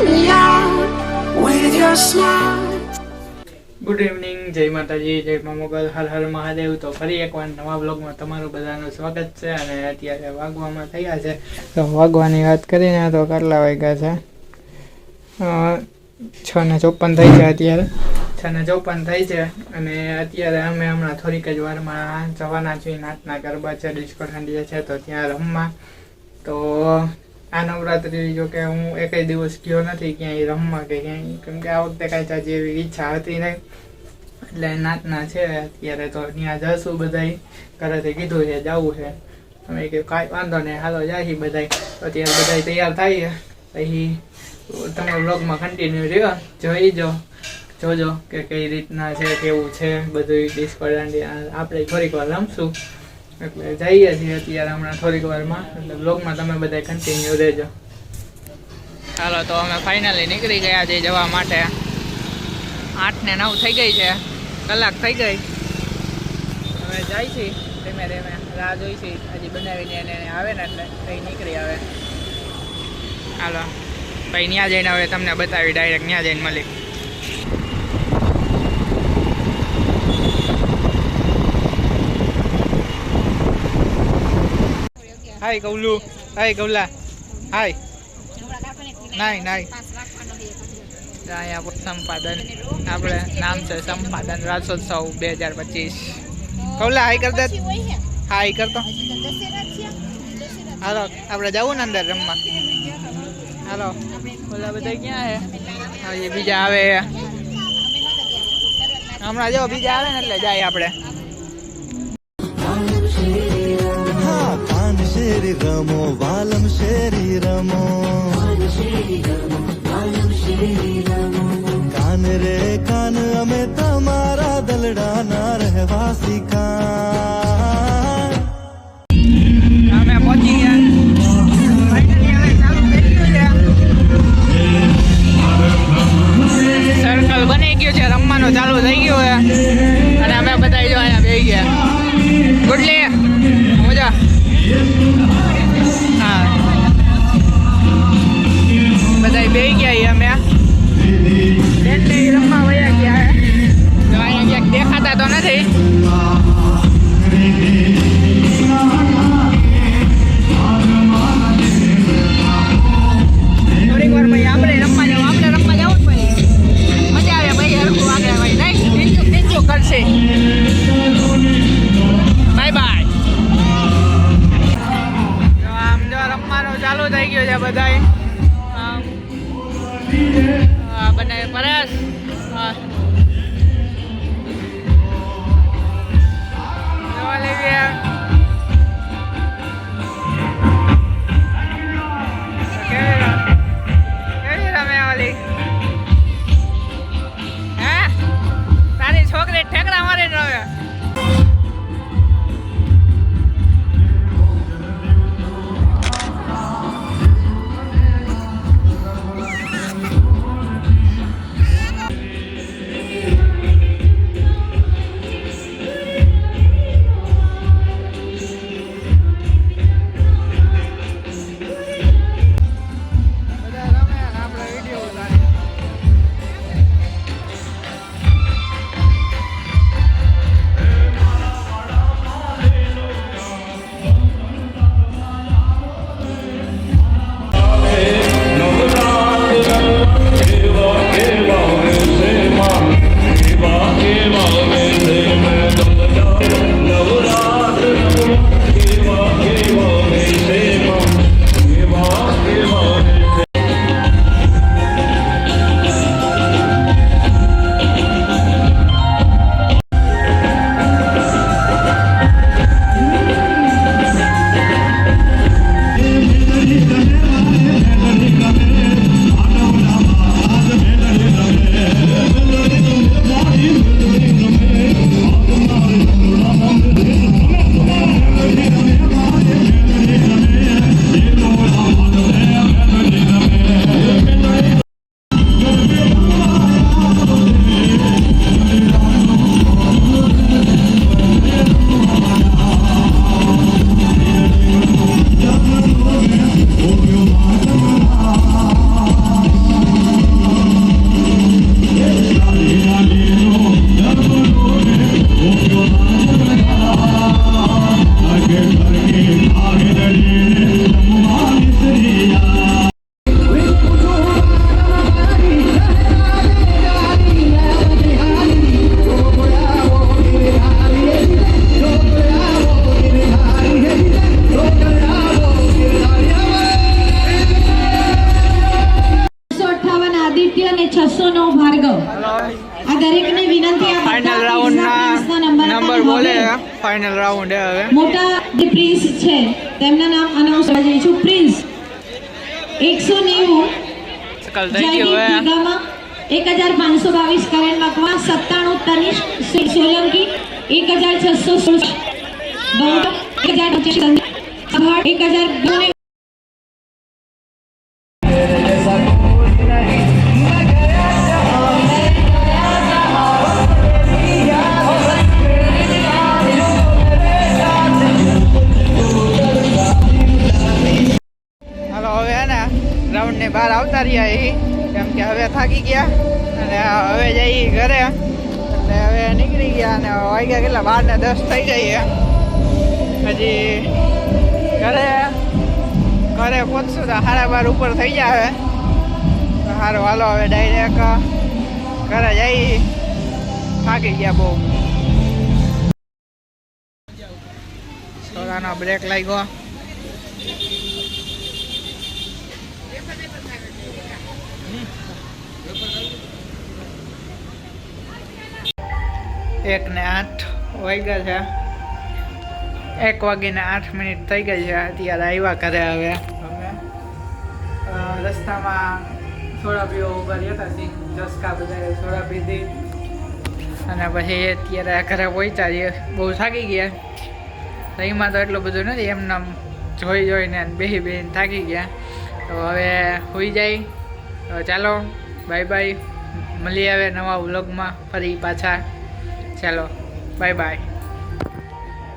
me out with your smile. Good evening, જય માતાજી, જય મા મોગલ, હર હર મહાદેવ. તો ફરી એકવાર નવા બ્લોગમાં તમારું બધાનું સ્વાગત છે. અને અત્યારે વાગવામાં થયા છે, તો વાગવાની વાત કરીને તો કેટલા વાગ્યા છે? 6:54 થઈ છે. અત્યારે 6:54 થઈ છે. અને અત્યારે અમે હમણાં થોડીક જ વારમાં જવાના છીએ. નાતના ગરબા છે, ડિસ્કો દાંડિયા છે, તો ત્યાં રમવા. તો આ નવરાત્રી જો કે હું એકેય દિવસ ગયો નથી ક્યાંય રમવા કે ક્યાંય, કેમ કે આ વખતે કાંઈ તાજી એવી ઈચ્છા હતી નહીં. એટલે નાતના છે અત્યારે, તો ત્યાં જશું. બધાય ઘરેથી કીધું છે જવું છે. અમે કે કાંઈ વાંધો નહીં, હાલો જાય બધાય. તો અત્યારે બધાય તૈયાર થાય પછી તમે બ્લોગમાં કન્ટિન્યુ રહ્યો, જોજો કે કઈ રીતના છે, કેવું છે બધું. ડિસ્કો દાંડિયા આપણે થોડીક વાર રમશું, એટલે જઈએ છીએ અત્યારે હમણાં થોડીક વારમાં. એટલે બ્લોગમાં તમે બધા કન્ટિન્યુ રહેજો. ચાલો, તો અમે ફાઇનલી નીકળી ગયા છીએ જવા માટે. 8:09 થઈ ગઈ છે, કલાક થઈ ગઈ. હવે જાય છે ધીમે ધીમે, રાહ જોઈ છે હજી બનાવીને એને આવે ને એટલે કંઈ નીકળી આવે. હાલો ભાઈ, ત્યાં જઈને હવે તમને બતાવી, ડાયરેક્ટ ત્યાં જઈને મળી. હાય ગૌલુ, હાય ગૌલા, હાય. નહીં અહીંયા સંપાદન, આપણે નામ છે સંપાદન રાસોત્સવ 2025. ગૌલા હાય કર દે, હાય કરતો. હાલો આપણે જવું ને અંદર રમવા. હાલો, ઓલા બધા ક્યાં છે? હા, બીજા આવે હમણાં. જો બીજા આવે ને એટલે જાય આપણે. શેરી રમો વાલમ શેરી રમો, કાન રે કાન અમે તમારા દલડાના રહેવાસી કાન. અમે પહોંચી ગયા. સર્કલ બની ગયું છે, રમવાનું ચાલુ થઈ ગયું છે. અને અમે બધા જો અહીંયા બેસી ગયા. ગુડલી મજા. હા, બધા બે ગયા. અમે રમવા વયા ગયા. તો અહીંયા ક્યાંક દેખાતા તો નથી. થોડીક વાર ભાઈ આપણે રમવા જવું ભાઈ. મજા આવે ભાઈ, હરખું વાગે ભાઈ. નહીં નીચું કરશે. Bye bye. રમવાનું ચાલુ થઈ ગયું છે બધાય. બધા પરેશ કેવી રમે ઓલી? હે, તારી છોકરી ઠેકડા મારીને રમે. નો ભાર્ગવ. હલો આ દરેકને વિનંતી આ ફાઇનલ રાઉન્ડના નંબર બોલે ફાઇનલ રાઉન્ડ હવે મોટા જે પ્રિન્સ છે તેમના નામ અનાઉન્સ કરવા જઈ છું. પ્રિન્સ 190 કલ થઈ ગયું હવે 1522 કરેણ મકવા 97 તનિષ્ક સોલંકી 1616 ગૌતમ 1025 સંભાળ 1002 રાઉન્ડ ને બહાર આવતા રહ્યા એ કેમ કે હવે થાકી ગયા અને હવે જઈ ઘરે એટલે હવે નીકળી ગયા અને વાગ્યા કેટલા 12 ને 10 થઈ જઈએ હજી ઘરે પહોંચશું તો 12:30 ઉપર થઈ જાય હવે સારું હાલો હવે ડાયરેક્ટ ઘરે જઈ થાકી ગયા બહુ સોલાનો બ્રેક લાગ્યો એક ને 8 વાગ્યા છે 1 વાગીને 8 મિનિટ થઈ ગઈ છે અત્યારે આવ્યા ઘરે હવે અમે રસ્તામાં સોડા પીવા ઉભા રહ્યા હતા ચસ્કા બધા સોડા પીધી અને પછી અત્યારે ઘરે પહોંચ્યા છીએ બહુ થાકી ગયા એમાં તો એટલું બધું નથી એમને જોઈને બેહીને થાકી ગયા તો હવે સુઈ જાય તો ચાલો બાય બાય મળીએ હવે નવા વ્લોગમાં ફરી પાછા ચાલો બાય બાય